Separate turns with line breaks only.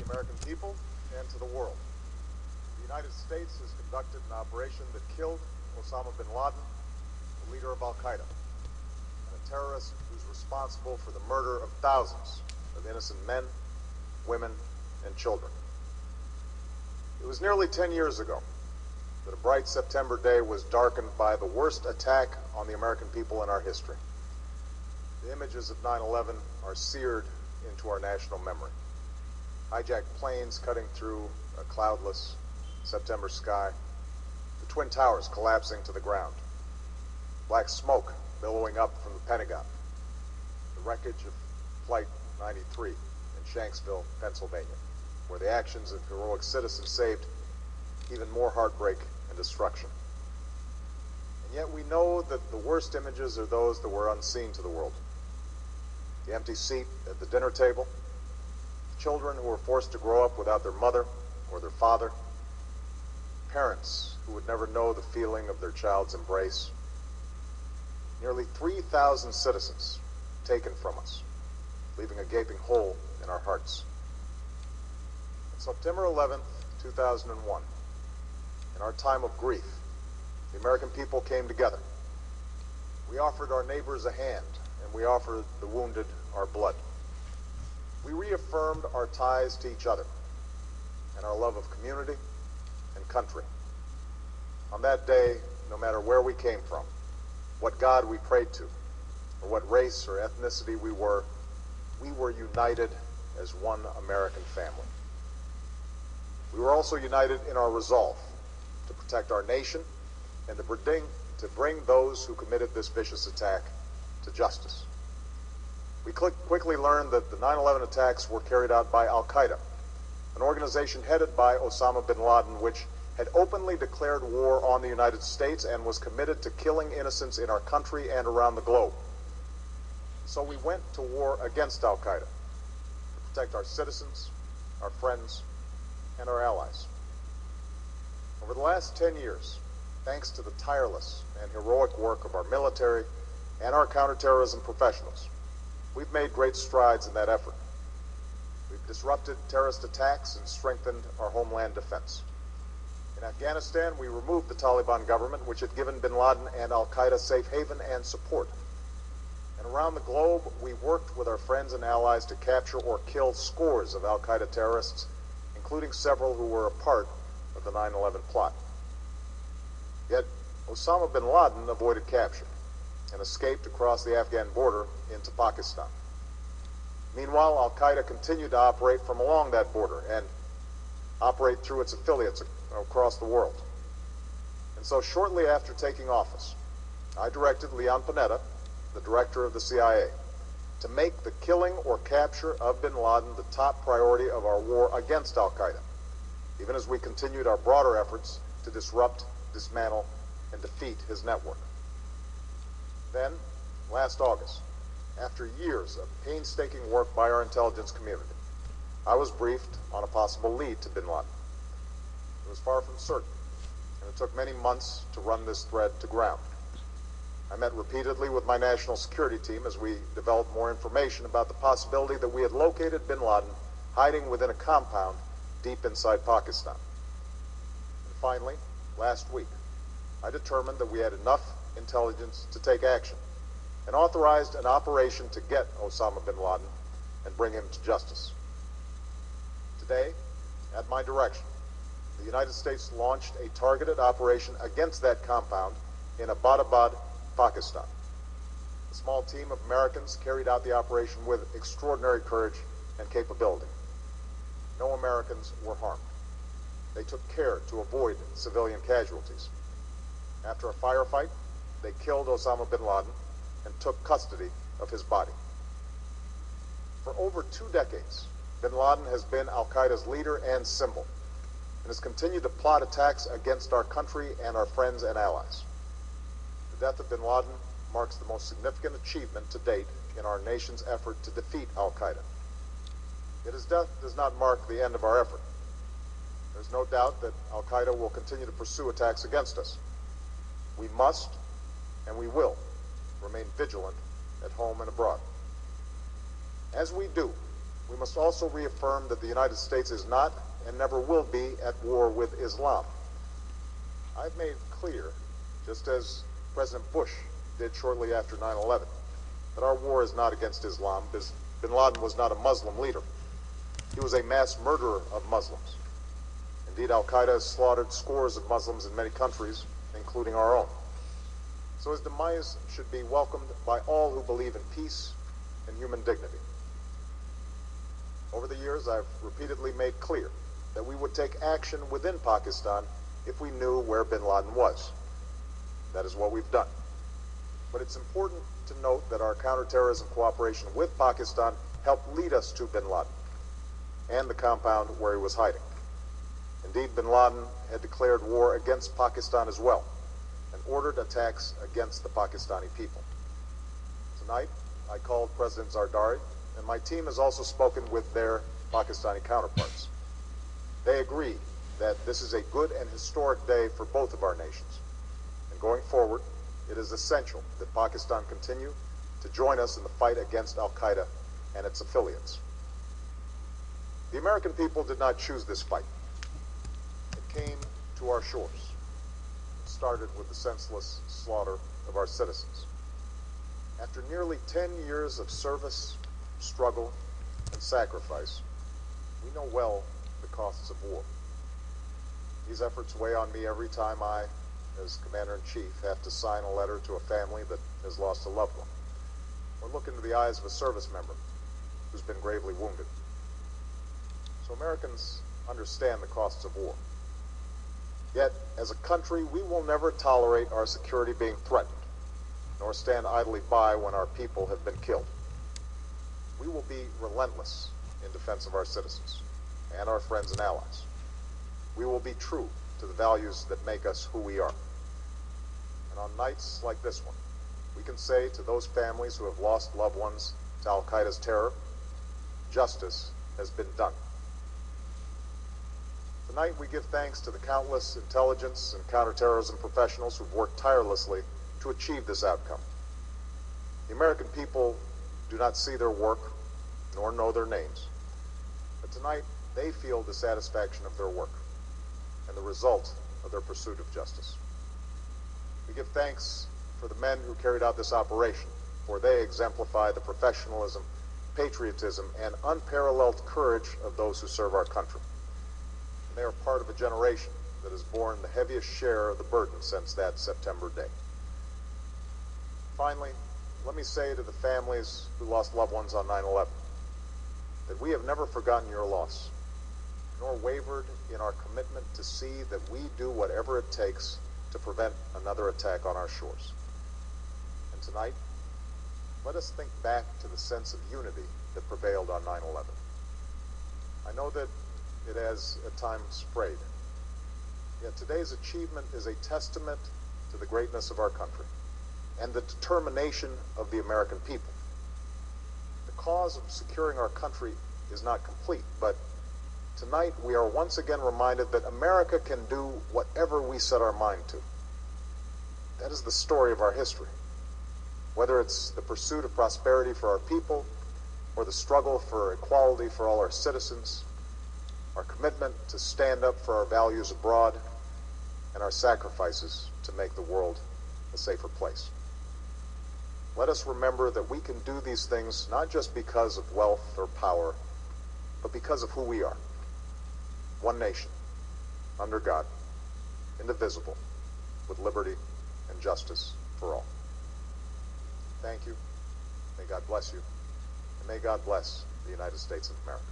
American people and to the world. The United States has conducted an operation that killed Osama Bin Laden, the leader of Al-Qaeda, and a terrorist who's responsible for the murder of thousands of innocent men, women, and children. It was nearly 10 years ago that a bright September day was darkened by the worst attack on the American people in our history. The images of 9/11 are seared into our national memory. Hijacked planes cutting through a cloudless September sky, the Twin Towers collapsing to the ground, black smoke billowing up from the Pentagon, the wreckage of Flight 93 in Shanksville, Pennsylvania, where the actions of heroic citizens saved even more heartbreak and destruction. And yet we know that the worst images are those that were unseen to the world. The empty seat at the dinner table, children who were forced to grow up without their mother or their father, parents who would never know the feeling of their child's embrace, nearly 3,000 citizens taken from us, leaving a gaping hole in our hearts. On September 11th, 2001, in our time of grief, the American people came together. We offered our neighbors a hand, and we offered the wounded our blood. We reaffirmed our ties to each other and our love of community and country. On that day, no matter where we came from, what God we prayed to, or what race or ethnicity we were united as one American family. We were also united in our resolve to protect our nation and to bring those who committed this vicious attack to justice. We quickly learned that the 9/11 attacks were carried out by Al-Qaeda, an organization headed by Osama Bin Laden, which had openly declared war on the United States and was committed to killing innocents in our country and around the globe. So we went to war against Al-Qaeda to protect our citizens, our friends, and our allies. Over the last 10 years, thanks to the tireless and heroic work of our military and our counterterrorism professionals, we've made great strides in that effort. We've disrupted terrorist attacks and strengthened our homeland defense. In Afghanistan, we removed the Taliban government, which had given bin Laden and Al-Qaeda safe haven and support. And around the globe, we worked with our friends and allies to capture or kill scores of Al-Qaeda terrorists, including several who were a part of the 9/11 plot. Yet, Osama bin Laden avoided capture and escaped across the Afghan border into Pakistan. Meanwhile, Al-Qaeda continued to operate from along that border and operate through its affiliates across the world. And so shortly after taking office, I directed Leon Panetta, the director of the CIA, to make the killing or capture of bin Laden the top priority of our war against Al-Qaeda, even as we continued our broader efforts to disrupt, dismantle, and defeat his network. Then, last August, after years of painstaking work by our intelligence community, I was briefed on a possible lead to bin Laden. It was far from certain, and it took many months to run this thread to ground. I met repeatedly with my national security team as we developed more information about the possibility that we had located bin Laden hiding within a compound deep inside Pakistan. And finally, last week, I determined that we had enough intelligence to take action and authorized an operation to get Osama bin Laden and bring him to justice. Today, at my direction, the United States launched a targeted operation against that compound in Abbottabad, Pakistan. A small team of Americans carried out the operation with extraordinary courage and capability. No Americans were harmed. They took care to avoid civilian casualties. After a firefight, they killed Osama bin Laden and took custody of his body. For over 2 decades, bin Laden has been Al-Qaeda's leader and symbol, and has continued to plot attacks against our country and our friends and allies. The death of bin Laden marks the most significant achievement to date in our nation's effort to defeat Al-Qaeda. Yet his death does not mark the end of our effort. There's no doubt that Al-Qaeda will continue to pursue attacks against us. We must, and we will, remain vigilant at home and abroad. As we do, We must also reaffirm that the United States is not and never will be at war with Islam. I've made clear, just as President Bush did shortly after 9/11, that our war is not against Islam, because Bin Laden was not a Muslim leader. He was a mass murderer of Muslims. Indeed, Al-Qaeda has slaughtered scores of Muslims in many countries, including our own. So his demise should be welcomed by all who believe in peace and human dignity. Over the years, I've repeatedly made clear that we would take action within Pakistan if we knew where Bin Laden was. That is what we've done. But it's important to note that our counterterrorism cooperation with Pakistan helped lead us to Bin Laden and the compound where he was hiding. Indeed, Bin Laden had declared war against Pakistan as well and ordered attacks against the Pakistani people. Tonight, I called President Zardari, and my team has also spoken with their Pakistani counterparts. They agree that this is a good and historic day for both of our nations. And going forward, it is essential that Pakistan continue to join us in the fight against Al-Qaeda and its affiliates. The American people did not choose this fight. It came to our shores. It started with the senseless slaughter of our citizens. After nearly 10 years of service, struggle, and sacrifice, we know well the costs of war. These efforts weigh on me every time I, as Commander-in-Chief, have to sign a letter to a family that has lost a loved one, or look into the eyes of a service member who's been gravely wounded. So Americans understand the costs of war. Yet, as a country, we will never tolerate our security being threatened, nor stand idly by when our people have been killed. We will be relentless in defense of our citizens and our friends and allies. We will be true to the values that make us who we are. And on nights like this one, we can say to those families who have lost loved ones to Al-Qaeda's terror, justice has been done. Tonight we give thanks to the countless intelligence and counterterrorism professionals who've worked tirelessly to achieve this outcome. The American people do not see their work nor know their names, but tonight they feel the satisfaction of their work and the result of their pursuit of justice. We give thanks for the men who carried out this operation, for they exemplify the professionalism, patriotism, and unparalleled courage of those who serve our country. And they are part of a generation that has borne the heaviest share of the burden since that September day. Finally, let me say to the families who lost loved ones on 9/11 that we have never forgotten your loss, nor wavered in our commitment to see that we do whatever it takes to prevent another attack on our shores. And tonight, let us think back to the sense of unity that prevailed on 9/11. I know that it has at times frayed, yet today's achievement is a testament to the greatness of our country and the determination of the American people. The cause of securing our country is not complete, but tonight we are once again reminded that America can do whatever we set our mind to. That is the story of our history. Whether it's the pursuit of prosperity for our people, or the struggle for equality for all our citizens, our commitment to stand up for our values abroad, and our sacrifices to make the world a safer place. Let us remember that we can do these things not just because of wealth or power, but because of who we are. One nation, under God, indivisible, with liberty and justice for all. Thank you. May God bless you. And may God bless the United States of America.